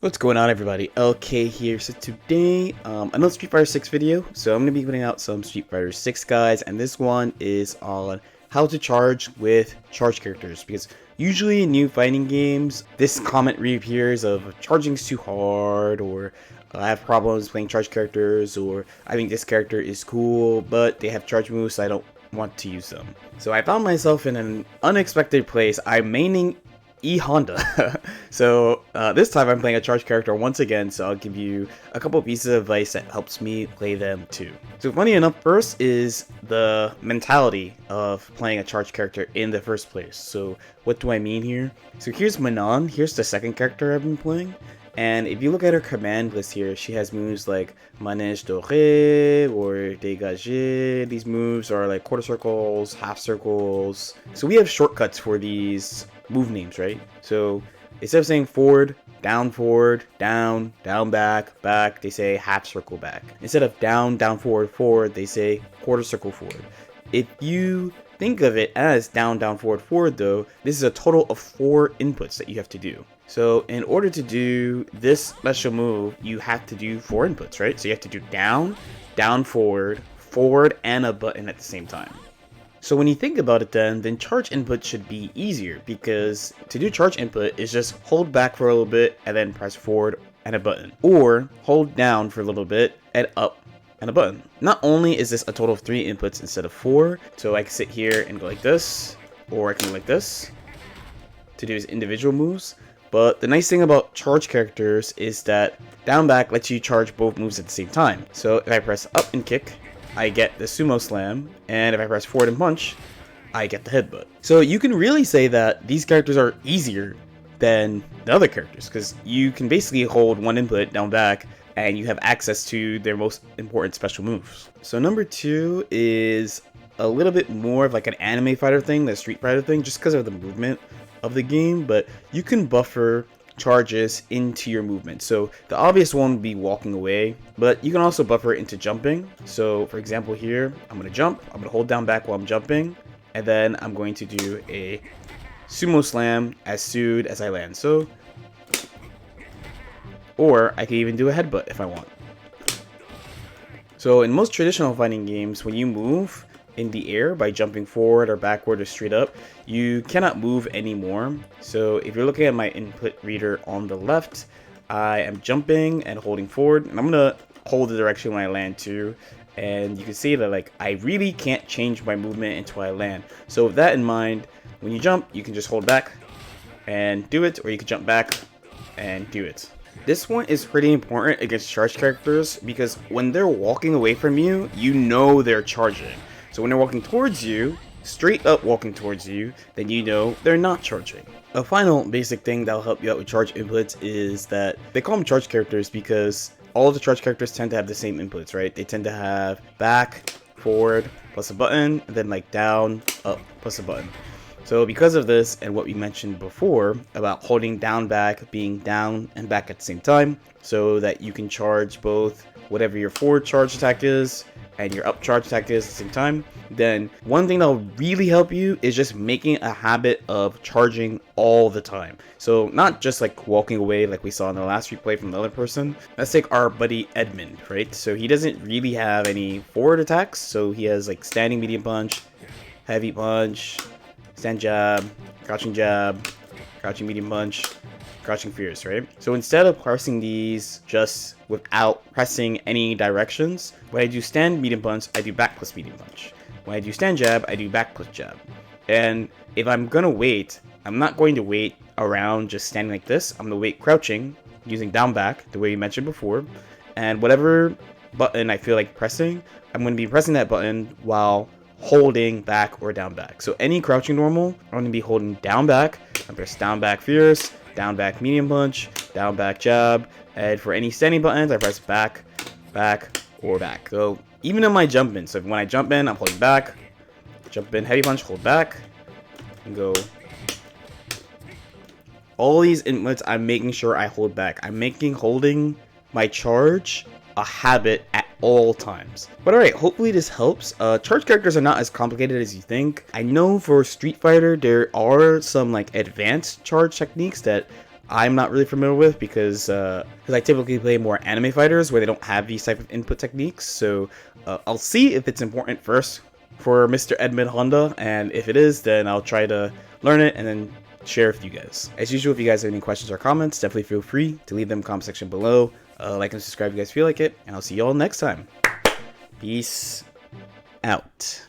What's going on, everybody? LK here. So today, another Street Fighter 6 video. So I'm going to be putting out some Street Fighter 6 guys, and this one is on how to charge with charge characters, because usually in new fighting games, this comment reappears of charging's too hard, or I have problems playing charge characters, or I think this character is cool, but they have charge moves, so I don't want to use them. So I found myself in an unexpected place. I'm maining Honda. So this time I'm playing a charge character once again, so I'll give you a couple pieces of advice that helps me play them too. So funny enough, first is the mentality of playing a charge character in the first place. So what do I mean here? So here's Manon, here's the second character I've been playing. And if you look at her command list here, she has moves like Manège Doré or Dégager. These moves are like quarter circles, half circles. So we have shortcuts for these move names, right? So instead of saying forward, down, back, back, they say half circle back. Instead of down, forward, they say quarter circle forward. If you think of it as down, forward though, this is a total of 4 inputs that you have to do. So in order to do this special move, you have to do 4 inputs, right? So you have to do down, forward, and a button at the same time. So when you think about it then charge input should be easier, because to do charge input is just hold back for a little bit and then press forward and a button. Or hold down for a little bit and up and a button. Not only is this a total of 3 inputs instead of 4, so I can sit here and go like this, or I can go like this to do his individual moves. But the nice thing about charge characters is that down back lets you charge both moves at the same time. So if I press up and kick, I get the sumo slam, and if I press forward and punch, I get the headbutt. So you can really say that these characters are easier than the other characters, because you can basically hold one input down back and you have access to their most important special moves. So number 2 is a little bit more of like an anime fighter thing, the Street Fighter thing, just because of the movement of the game, but you can buffer charges into your movement. So the obvious one would be walking away, but you can also buffer it into jumping. So for example here, I'm going to jump, I'm going to hold down back while I'm jumping, and then I'm going to do a sumo slam as soon as I land. So, or I can even do a headbutt if I want. So in most traditional fighting games, when you move in the air by jumping forward or backward or straight up, you cannot move anymore. So if you're looking at my input reader on the left, I am jumping and holding forward, and I'm gonna hold the direction when I land too. And you can see that like I really can't change my movement until I land. So with that in mind, when you jump, you can just hold back and do it, or you can jump back and do it. This one is pretty important against charge characters, because when they're walking away from you, you know they're charging. So when they're walking towards you, straight up walking towards you, then you know they're not charging. A final basic thing that'll help you out with charge inputs is that they call them charge characters because all of the charge characters tend to have the same inputs, right? They tend to have back, forward, plus a button, and then like down, up, plus a button. So because of this and what we mentioned before about holding down back, being down and back at the same time, so that you can charge both whatever your forward charge attack is and your up charge attack is at the same time, then one thing that will really help you is just making a habit of charging all the time. So not just like walking away like we saw in the last replay from the other person. Let's take our buddy Edmund, right? So he doesn't really have any forward attacks, so he has like standing medium punch, heavy punch, stand jab, crouching medium punch, crouching fierce, right? So instead of pressing these just without pressing any directions, when I do stand medium punch, I do back plus medium punch. When I do stand jab, I do back plus jab. And if I'm gonna wait, I'm not going to wait around just standing like this. I'm gonna wait crouching, using down back, the way you mentioned before. And whatever button I feel like pressing, I'm gonna be pressing that button while holding back or down back. So any crouching normal, I'm gonna be holding down back, I press down back fierce, down back medium punch, down back jab, and for any standing buttons, I press back, back, or back. So even in my jump in, so when I jump in, I'm holding back, jump in, heavy punch, hold back, and go. All these inputs, I'm making sure I hold back. I'm making holding my charge a habit at all times. But alright, hopefully this helps. Charge characters are not as complicated as you think. I know for Street Fighter there are some like advanced charge techniques that I'm not really familiar with because I typically play more anime fighters where they don't have these type of input techniques. So I'll see if it's important first for Mr. Edmund Honda, and if it is, then I'll try to learn it and then share with you guys. As usual, if you guys have any questions or comments, definitely feel free to leave them in the comment section below. Like and subscribe if you guys feel like it, and I'll see you all next time. Peace out.